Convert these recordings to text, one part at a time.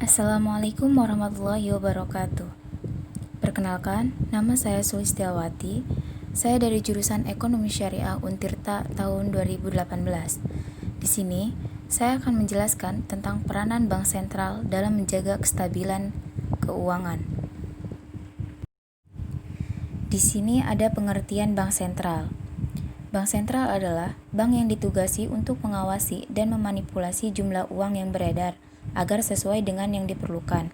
Assalamualaikum warahmatullahi wabarakatuh. Perkenalkan, nama saya Sulistiawati. Saya dari jurusan Ekonomi Syariah Untirta tahun 2018. Di sini, saya akan menjelaskan tentang peranan bank sentral dalam menjaga kestabilan keuangan. Di sini ada pengertian bank sentral. Bank sentral adalah bank yang ditugasi untuk mengawasi dan memanipulasi jumlah uang yang beredar agar sesuai dengan yang diperlukan,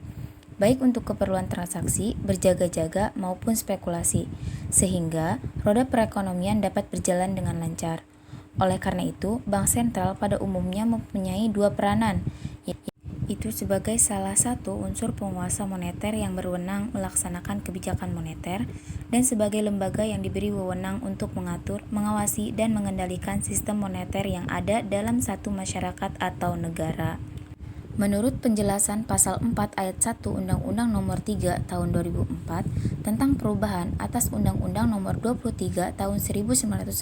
baik untuk keperluan transaksi, berjaga-jaga, maupun spekulasi, sehingga roda perekonomian dapat berjalan dengan lancar. Oleh karena itu, bank sentral pada umumnya mempunyai dua peranan, itu sebagai salah satu unsur penguasa moneter yang berwenang melaksanakan kebijakan moneter, dan sebagai lembaga yang diberi wewenang untuk mengatur, mengawasi, dan mengendalikan sistem moneter yang ada dalam satu masyarakat atau negara. Menurut penjelasan Pasal 4 Ayat 1 Undang-Undang Nomor 3 Tahun 2004 tentang perubahan atas Undang-Undang Nomor 23 Tahun 1999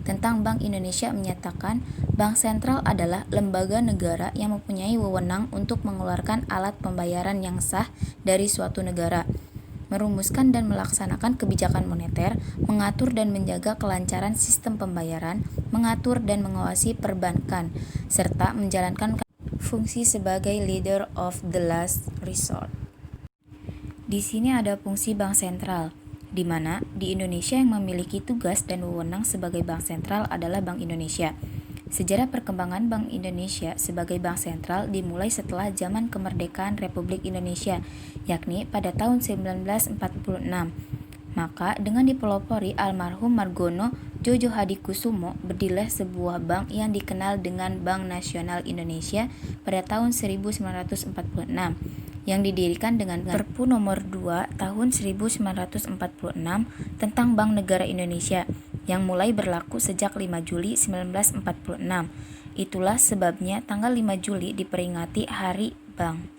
tentang Bank Indonesia menyatakan bank sentral adalah lembaga negara yang mempunyai wewenang untuk mengeluarkan alat pembayaran yang sah dari suatu negara, merumuskan dan melaksanakan kebijakan moneter, mengatur dan menjaga kelancaran sistem pembayaran, mengatur dan mengawasi perbankan, serta menjalankan fungsi sebagai leader of the last resort. Di sini ada fungsi bank sentral, di mana di Indonesia yang memiliki tugas dan wewenang sebagai bank sentral adalah Bank Indonesia. Sejarah perkembangan Bank Indonesia sebagai bank sentral dimulai setelah zaman kemerdekaan Republik Indonesia, yakni pada tahun 1946. Maka dengan dipelopori almarhum Margono Djojo Hadikusumo, berdirilah sebuah bank yang dikenal dengan Bank Nasional Indonesia pada tahun 1946, yang didirikan dengan Perpu Nomor 2 Tahun 1946 tentang Bank Negara Indonesia, yang mulai berlaku sejak 5 Juli 1946. Itulah sebabnya tanggal 5 Juli diperingati Hari Bank.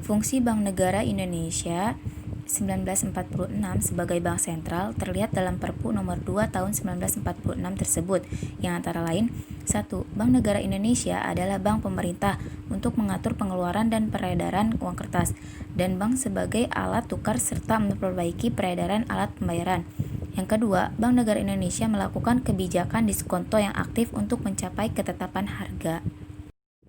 Fungsi Bank Negara Indonesia 1946 sebagai bank sentral terlihat dalam Perpu Nomor 2 Tahun 1946 tersebut, yang antara lain: 1. Bank Negara Indonesia adalah bank pemerintah untuk mengatur pengeluaran dan peredaran uang kertas, dan bank sebagai alat tukar serta memperbaiki peredaran alat pembayaran. Yang kedua, Bank Negara Indonesia melakukan kebijakan diskonto yang aktif untuk mencapai ketetapan harga.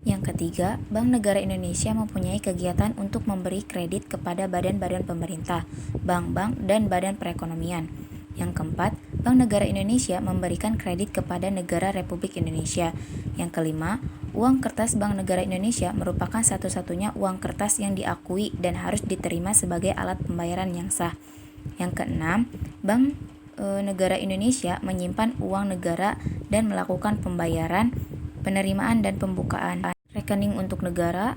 Yang ketiga, Bank Negara Indonesia mempunyai kegiatan untuk memberi kredit kepada badan-badan pemerintah, bank-bank, dan badan perekonomian. Yang keempat, Bank Negara Indonesia memberikan kredit kepada negara Republik Indonesia. Yang kelima, uang kertas Bank Negara Indonesia merupakan satu-satunya uang kertas yang diakui dan harus diterima sebagai alat pembayaran yang sah. Yang keenam, Bank Negara Indonesia menyimpan uang negara dan melakukan pembayaran, penerimaan dan pembukaan rekening untuk negara,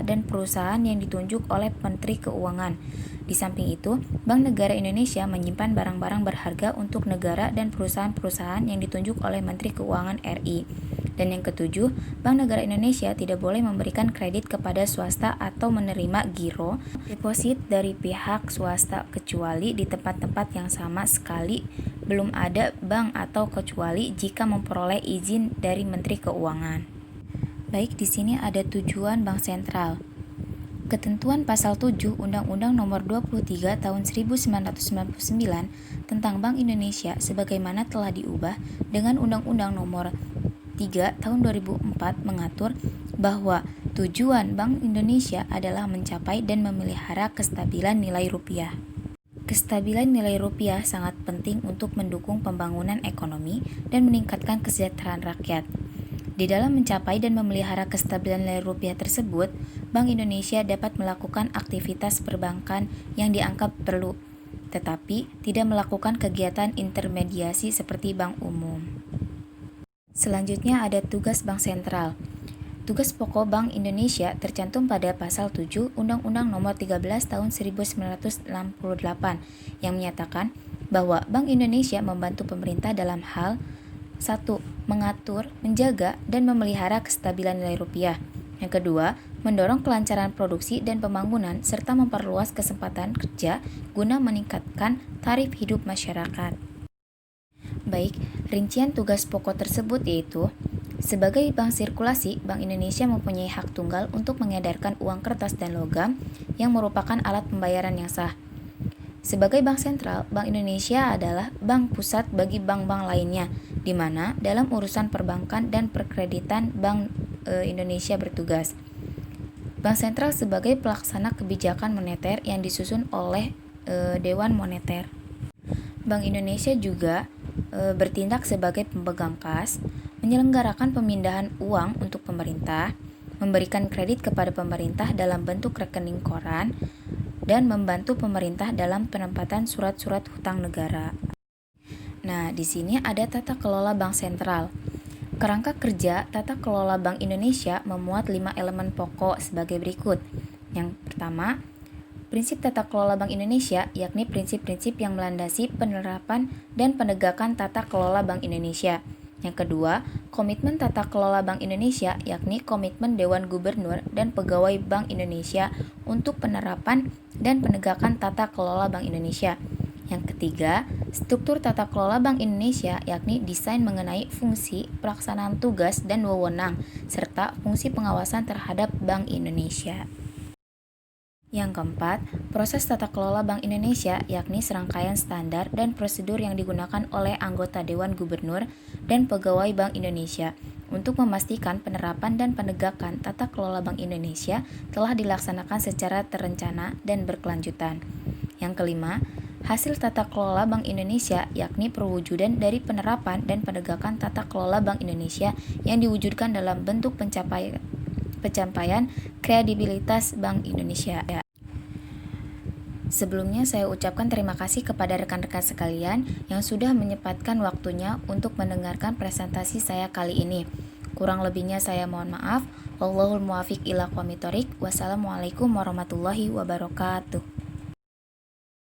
dan perusahaan yang ditunjuk oleh Menteri Keuangan. Di samping itu, Bank Negara Indonesia menyimpan barang-barang berharga untuk negara dan perusahaan-perusahaan yang ditunjuk oleh Menteri Keuangan RI. Dan yang ketujuh, Bank Negara Indonesia tidak boleh memberikan kredit kepada swasta atau menerima giro deposit dari pihak swasta kecuali di tempat-tempat yang sama sekali belum ada bank, atau kecuali jika memperoleh izin dari Menteri Keuangan. Baik, di sini ada tujuan bank sentral. Ketentuan Pasal 7 Undang-Undang Nomor 23 Tahun 1999 tentang Bank Indonesia sebagaimana telah diubah dengan Undang-Undang Nomor 3 Tahun 2004 mengatur bahwa tujuan Bank Indonesia adalah mencapai dan memelihara kestabilan nilai rupiah. Kestabilan nilai rupiah sangat penting untuk mendukung pembangunan ekonomi dan meningkatkan kesejahteraan rakyat. Di dalam mencapai dan memelihara kestabilan nilai rupiah tersebut, Bank Indonesia dapat melakukan aktivitas perbankan yang dianggap perlu, tetapi tidak melakukan kegiatan intermediasi seperti bank umum. Selanjutnya ada tugas Bank Sentral. Tugas pokok Bank Indonesia tercantum pada Pasal 7 Undang-Undang Nomor 13 Tahun 1968 yang menyatakan bahwa Bank Indonesia membantu pemerintah dalam hal: 1. Mengatur, menjaga, dan memelihara kestabilan nilai rupiah. Yang kedua, mendorong kelancaran produksi dan pembangunan serta memperluas kesempatan kerja guna meningkatkan taraf hidup masyarakat. Baik, rincian tugas pokok tersebut yaitu: Sebagai bank sirkulasi, Bank Indonesia mempunyai hak tunggal untuk mengedarkan uang kertas dan logam yang merupakan alat pembayaran yang sah. Sebagai bank sentral, Bank Indonesia adalah bank pusat bagi bank-bank lainnya, di mana dalam urusan perbankan dan perkreditan Bank Indonesia bertugas. Bank sentral sebagai pelaksana kebijakan moneter yang disusun oleh Dewan Moneter. Bank Indonesia juga bertindak sebagai pemegang kas, menyelenggarakan pemindahan uang untuk pemerintah, memberikan kredit kepada pemerintah dalam bentuk rekening koran, dan membantu pemerintah dalam penempatan surat-surat hutang negara. Nah, di sini ada tata kelola bank sentral. Kerangka kerja tata kelola Bank Indonesia memuat 5 elemen pokok sebagai berikut. Yang pertama, prinsip tata kelola Bank Indonesia, yakni prinsip-prinsip yang melandasi penerapan dan penegakan tata kelola Bank Indonesia. Yang kedua, komitmen tata kelola Bank Indonesia, yakni komitmen Dewan Gubernur dan Pegawai Bank Indonesia untuk penerapan dan penegakan tata kelola Bank Indonesia. Yang ketiga, struktur tata kelola Bank Indonesia, yakni desain mengenai fungsi, pelaksanaan tugas, dan wewenang, serta fungsi pengawasan terhadap Bank Indonesia. Yang keempat, proses tata kelola Bank Indonesia, yakni serangkaian standar dan prosedur yang digunakan oleh anggota Dewan Gubernur dan Pegawai Bank Indonesia untuk memastikan penerapan dan penegakan tata kelola Bank Indonesia telah dilaksanakan secara terencana dan berkelanjutan. Yang kelima, hasil tata kelola Bank Indonesia, yakni perwujudan dari penerapan dan penegakan tata kelola Bank Indonesia yang diwujudkan dalam bentuk pencapaian kredibilitas Bank Indonesia. Sebelumnya saya ucapkan terima kasih kepada rekan-rekan sekalian yang sudah menyempatkan waktunya untuk mendengarkan presentasi saya kali ini. Kurang lebihnya saya mohon maaf. Wallahul muwaffiq ila aqwamit thoriq. Wassalamualaikum warahmatullahi wabarakatuh.